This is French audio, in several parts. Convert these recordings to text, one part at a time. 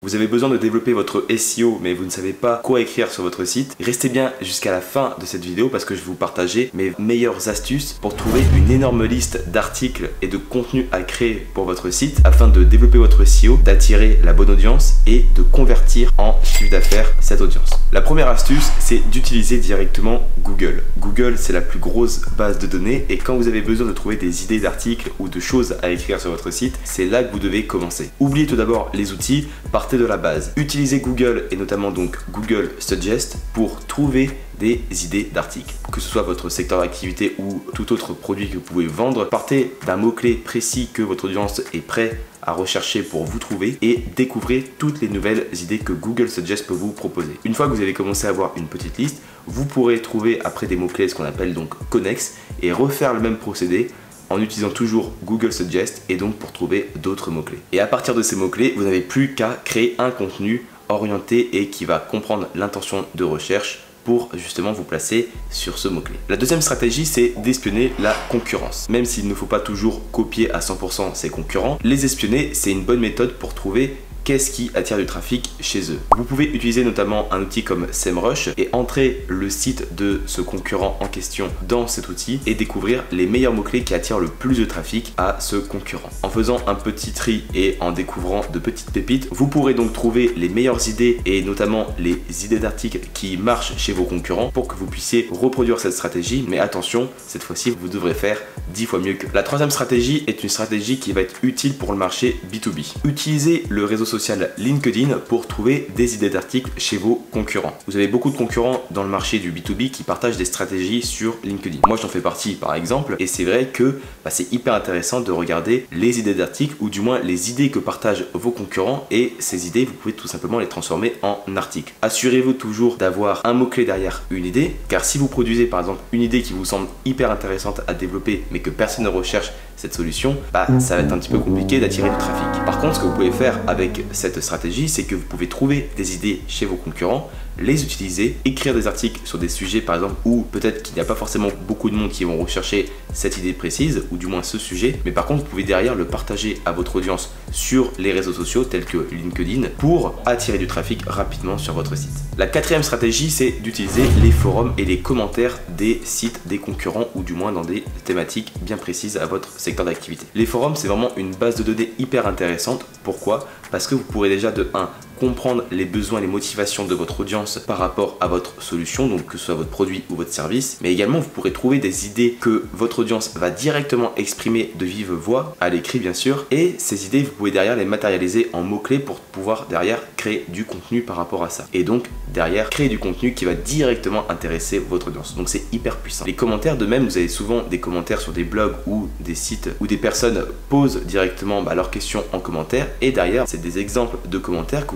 vous avez besoin de développer votre SEO mais vous ne savez pas quoi écrire sur votre site, restez bien jusqu'à la fin de cette vidéo parce que je vais vous partager mes meilleures astuces pour trouver une énorme liste d'articles et de contenus à créer pour votre site afin de développer votre SEO, d'attirer la bonne audience et de convertir en chiffre d'affaires cette audience. La première astuce, c'est d'utiliser directement Google. Google, c'est la plus grosse base de données et quand vous avez besoin de trouver des idées d'articles ou de choses à écrire sur votre site, c'est là que vous devez commencer. Oubliez tout d'abord les outils, partez de la base. Utilisez Google et notamment donc Google Suggest pour trouver des idées d'articles. Que ce soit votre secteur d'activité ou tout autre produit que vous pouvez vendre, partez d'un mot-clé précis que votre audience est prête à rechercher pour vous trouver et découvrez toutes les nouvelles idées que Google Suggest peut vous proposer. Une fois que vous avez commencé à avoir une petite liste, vous pourrez trouver après des mots-clés ce qu'on appelle donc connexes et refaire le même procédé en utilisant toujours Google Suggest et donc pour trouver d'autres mots-clés. Et à partir de ces mots-clés, vous n'avez plus qu'à créer un contenu orienté et qui va comprendre l'intention de recherche pour justement vous placer sur ce mot-clé. La deuxième stratégie, c'est d'espionner la concurrence. Même s'il ne faut pas toujours copier à 100% ses concurrents, les espionner, c'est une bonne méthode pour trouver qu'est-ce qui attire du trafic chez eux. Vous pouvez utiliser notamment un outil comme SEMrush et entrer le site de ce concurrent en question dans cet outil et découvrir les meilleurs mots-clés qui attirent le plus de trafic à ce concurrent. En faisant un petit tri et en découvrant de petites pépites, vous pourrez donc trouver les meilleures idées et notamment les idées d'articles qui marchent chez vos concurrents pour que vous puissiez reproduire cette stratégie. Mais attention, cette fois-ci, vous devrez faire 10 fois mieux qu'eux. La troisième stratégie est une stratégie qui va être utile pour le marché B2B. Utilisez le réseau social LinkedIn pour trouver des idées d'articles chez vos concurrents. Vous avez beaucoup de concurrents dans le marché du B2B qui partagent des stratégies sur LinkedIn. Moi, j'en fais partie par exemple et c'est vrai que c'est hyper intéressant de regarder les idées d'articles ou du moins les idées que partagent vos concurrents et ces idées, vous pouvez tout simplement les transformer en articles. Assurez-vous toujours d'avoir un mot-clé derrière une idée car si vous produisez par exemple une idée qui vous semble hyper intéressante à développer mais que personne ne recherche cette solution, ça va être un petit peu compliqué d'attirer du trafic. Par contre, ce que vous pouvez faire avec cette stratégie, c'est que vous pouvez trouver des idées chez vos concurrents, les utiliser, écrire des articles sur des sujets par exemple où peut-être qu'il n'y a pas forcément beaucoup de monde qui vont rechercher cette idée précise ou du moins ce sujet, mais par contre vous pouvez derrière le partager à votre audience sur les réseaux sociaux tels que LinkedIn pour attirer du trafic rapidement sur votre site. La quatrième stratégie, c'est d'utiliser les forums et les commentaires des sites des concurrents ou du moins dans des thématiques bien précises à votre secteur d'activité. Les forums, c'est vraiment une base de données hyper intéressante. Pourquoi ? Parce que vous pourrez déjà de 1 comprendre les besoins et les motivations de votre audience par rapport à votre solution, donc que ce soit votre produit ou votre service, mais également vous pourrez trouver des idées que votre audience va directement exprimer de vive voix, à l'écrit bien sûr, et ces idées vous pouvez derrière les matérialiser en mots-clés pour pouvoir derrière créer du contenu par rapport à ça. Et donc derrière créer du contenu qui va directement intéresser votre audience. Donc c'est hyper puissant. Les commentaires de même, vous avez souvent des commentaires sur des blogs ou des sites où des personnes posent directement leurs questions en commentaire et derrière c'est des exemples de commentaires que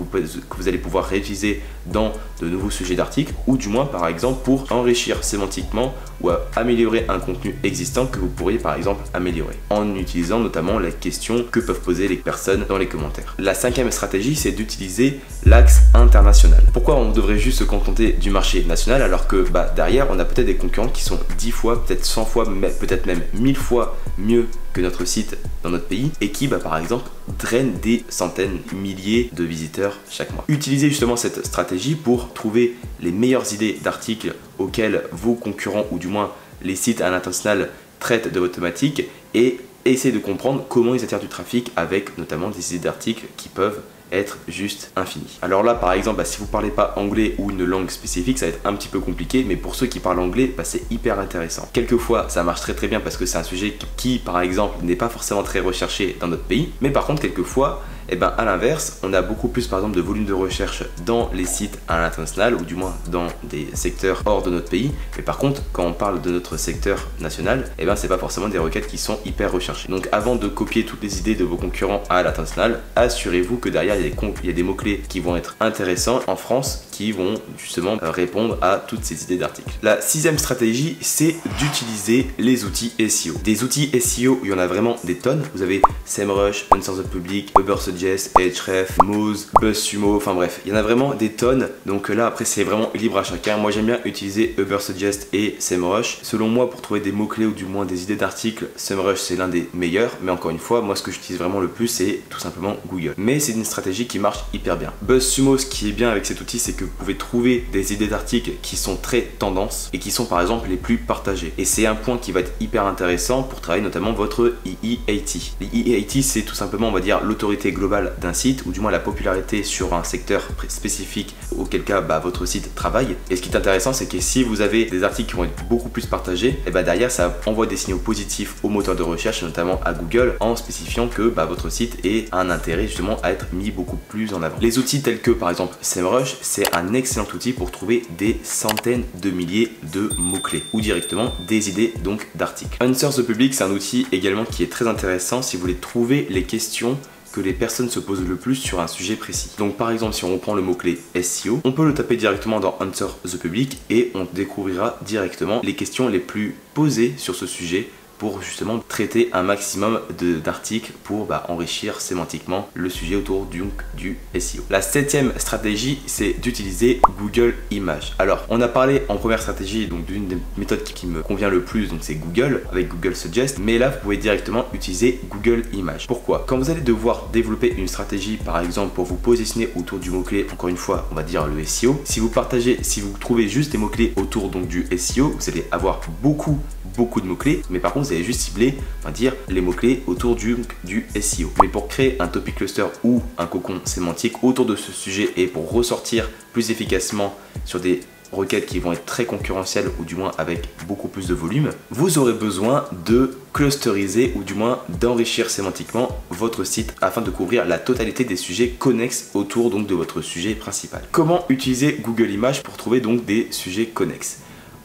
vous allez pouvoir réutiliser dans de nouveaux sujets d'articles ou du moins par exemple pour enrichir sémantiquement ou améliorer un contenu existant que vous pourriez par exemple améliorer en utilisant notamment les questions que peuvent poser les personnes dans les commentaires. La cinquième stratégie, c'est d'utiliser l'axe international. Pourquoi on devrait juste se contenter du marché national alors que derrière on a peut-être des concurrents qui sont 10 fois, peut-être 100 fois, peut-être même 1000 fois mieux que notre site dans notre pays et qui par exemple drainent des centaines, milliers de visiteurs chaque mois. Utilisez justement cette stratégie pour trouver les meilleures idées d'articles auxquels vos concurrents ou du moins les sites à l'international traitent de votre thématique et essayez de comprendre comment ils attirent du trafic avec notamment des idées d'articles qui peuvent être juste infini. Alors là par exemple si vous parlez pas anglais ou une langue spécifique ça va être un petit peu compliqué mais pour ceux qui parlent anglais c'est hyper intéressant. Quelquefois ça marche très bien parce que c'est un sujet qui par exemple n'est pas forcément très recherché dans notre pays mais par contre quelquefois à l'inverse, on a beaucoup plus par exemple de volume de recherche dans les sites à l'international ou du moins dans des secteurs hors de notre pays. Mais par contre, quand on parle de notre secteur national, c'est pas forcément des requêtes qui sont hyper recherchées. Donc avant de copier toutes les idées de vos concurrents à l'international, assurez-vous que derrière il y a des mots-clés qui vont être intéressants en France qui vont justement répondre à toutes ces idées d'articles. La sixième stratégie, c'est d'utiliser les outils SEO. Des outils SEO, il y en a vraiment des tonnes. Vous avez SEMrush, Answer the Public, Uber Suggest, Ubersuggest, Ahrefs, Moz, BuzzSumo, enfin bref, il y en a vraiment des tonnes. Donc là après c'est vraiment libre à chacun. Moi j'aime bien utiliser Ubersuggest et SEMrush. Selon moi, pour trouver des mots-clés ou du moins des idées d'articles, SEMrush c'est l'un des meilleurs. Mais encore une fois, moi ce que j'utilise vraiment le plus c'est tout simplement Google. Mais c'est une stratégie qui marche hyper bien. BuzzSumo, ce qui est bien avec cet outil, c'est que vous pouvez trouver des idées d'articles qui sont très tendances et qui sont par exemple les plus partagées. Et c'est un point qui va être hyper intéressant pour travailler notamment votre EE80. Les EE80, c'est tout simplement, on va dire, l'autorité globale d'un site, ou du moins la popularité sur un secteur spécifique auquel cas votre site travaille. Et ce qui est intéressant, c'est que si vous avez des articles qui vont être beaucoup plus partagés, et derrière ça envoie des signaux positifs au moteur de recherche, notamment à Google, en spécifiant que votre site a un intérêt justement à être mis beaucoup plus en avant. Les outils tels que par exemple SEMrush, c'est un excellent outil pour trouver des centaines de milliers de mots-clés ou directement des idées donc d'articles. Answer the Public, c'est un outil également qui est très intéressant si vous voulez trouver les questions que les personnes se posent le plus sur un sujet précis. Donc par exemple, si on reprend le mot-clé SEO, on peut le taper directement dans Answer the Public et on découvrira directement les questions les plus posées sur ce sujet pour justement traiter un maximum d'articles pour enrichir sémantiquement le sujet autour du SEO. La 7e stratégie, c'est d'utiliser Google Images. Alors, on a parlé en première stratégie donc d'une des méthodes qui me convient le plus, donc c'est Google avec Google Suggest, mais là vous pouvez directement utiliser Google Images. Pourquoi? Quand vous allez devoir développer une stratégie par exemple pour vous positionner autour du mot-clé, encore une fois on va dire le SEO, si vous trouvez juste des mots-clés autour donc du SEO, vous allez avoir beaucoup de mots-clés, mais par contre vous allez juste cibler, on va dire, les mots-clés autour du SEO. Mais pour créer un topic cluster ou un cocon sémantique autour de ce sujet et pour ressortir plus efficacement sur des requêtes qui vont être très concurrentielles ou du moins avec beaucoup plus de volume, vous aurez besoin de clusteriser ou du moins d'enrichir sémantiquement votre site afin de couvrir la totalité des sujets connexes autour donc de votre sujet principal. Comment utiliser Google Images pour trouver donc des sujets connexes?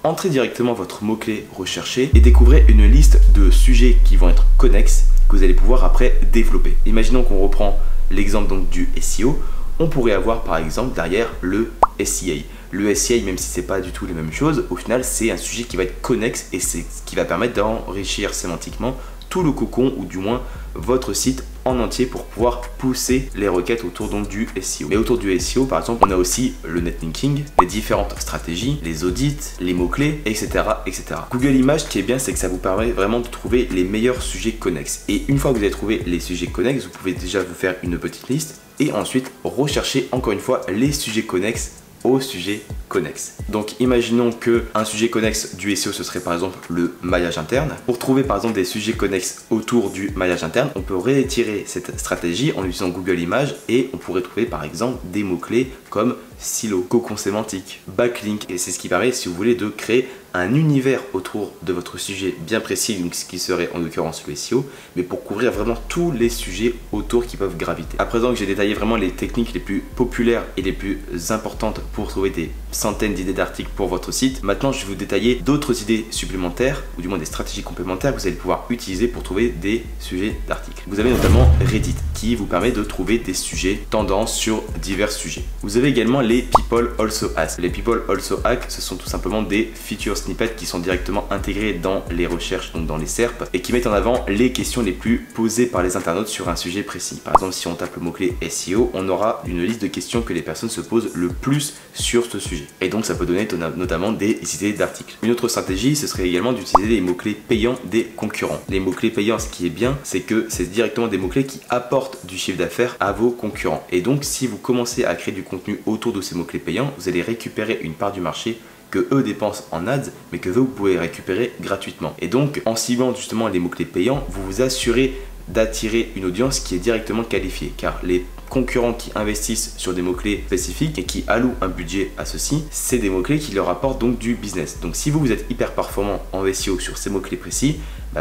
Entrez directement votre mot-clé recherché et découvrez une liste de sujets qui vont être connexes que vous allez pouvoir après développer. Imaginons qu'on reprend l'exemple donc du SEO, on pourrait avoir par exemple derrière le SEA. Le SEA, même si c'est pas du tout les mêmes choses, au final c'est un sujet qui va être connexe et c'est ce qui va permettre d'enrichir sémantiquement tout le cocon ou du moins votre site en entier pour pouvoir pousser les requêtes autour donc du SEO. Mais autour du SEO par exemple, on a aussi le netlinking, les différentes stratégies, les audits, les mots-clés, etc., etc. Google Images, ce qui est bien, c'est que ça vous permet vraiment de trouver les meilleurs sujets connexes. Et une fois que vous avez trouvé les sujets connexes, vous pouvez déjà vous faire une petite liste et ensuite rechercher encore une fois les sujets connexes au sujet connexe. Donc imaginons que un sujet connexe du SEO ce serait par exemple le maillage interne. Pour trouver par exemple des sujets connexes autour du maillage interne, on peut réitérer cette stratégie en utilisant Google Images et on pourrait trouver par exemple des mots-clés comme silo, cocon sémantique, backlink, et c'est ce qui permet, si vous voulez, de créer un univers autour de votre sujet bien précis, donc ce qui serait en l'occurrence le SEO, mais pour couvrir vraiment tous les sujets autour qui peuvent graviter. À présent que j'ai détaillé vraiment les techniques les plus populaires et les plus importantes pour trouver des centaines d'idées d'articles pour votre site, maintenant je vais vous détailler d'autres idées supplémentaires, ou du moins des stratégies complémentaires que vous allez pouvoir utiliser pour trouver des sujets d'articles. Vous avez notamment Reddit, qui vous permet de trouver des sujets tendances sur divers sujets. Vous avez également les People Also Ask. Les People Also Ask, ce sont tout simplement des feature snippets qui sont directement intégrés dans les recherches, donc dans les SERP, et qui mettent en avant les questions les plus posées par les internautes sur un sujet précis. Par exemple, si on tape le mot-clé SEO, on aura une liste de questions que les personnes se posent le plus sur ce sujet. Et donc ça peut donner notamment des idées d'articles. Une autre stratégie, ce serait également d'utiliser les mots-clés payants des concurrents. Les mots-clés payants, ce qui est bien, c'est que c'est directement des mots-clés qui apportent du chiffre d'affaires à vos concurrents. Et donc si vous commencez à créer du contenu autour de ces mots-clés payants, vous allez récupérer une part du marché que eux dépensent en ads, mais que vous pouvez récupérer gratuitement. Et donc en ciblant justement les mots-clés payants, vous vous assurez d'attirer une audience qui est directement qualifiée, car les concurrents qui investissent sur des mots-clés spécifiques et qui allouent un budget à ceci, c'est des mots-clés qui leur apportent donc du business. Donc si vous êtes hyper performant en SEO sur ces mots-clés précis,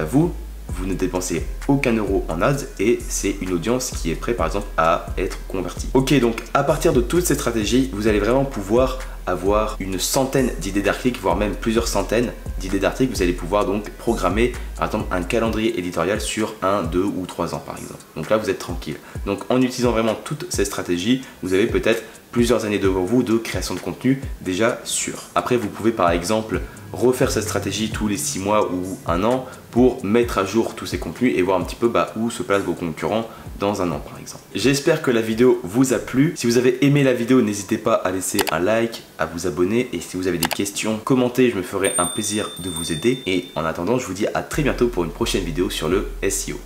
vous ne dépensez aucun euro en ads et c'est une audience qui est prête par exemple à être convertie. Ok, donc à partir de toutes ces stratégies, vous allez vraiment pouvoir avoir une centaine d'idées d'articles, voire même plusieurs centaines d'idées d'articles. Vous allez pouvoir donc programmer par exemple un calendrier éditorial sur 1, 2 ou 3 ans par exemple. Donc là vous êtes tranquille. Donc en utilisant vraiment toutes ces stratégies, vous avez peut-être plusieurs années devant vous de création de contenu déjà sûr. Après vous pouvez par exemple refaire cette stratégie tous les 6 mois ou un an pour mettre à jour tous ces contenus et voir un petit peu où se placent vos concurrents dans un an par exemple. J'espère que la vidéo vous a plu. Si vous avez aimé la vidéo, n'hésitez pas à laisser un like, à vous abonner et si vous avez des questions, commentez, je me ferai un plaisir de vous aider. Et en attendant, je vous dis à très bientôt pour une prochaine vidéo sur le SEO.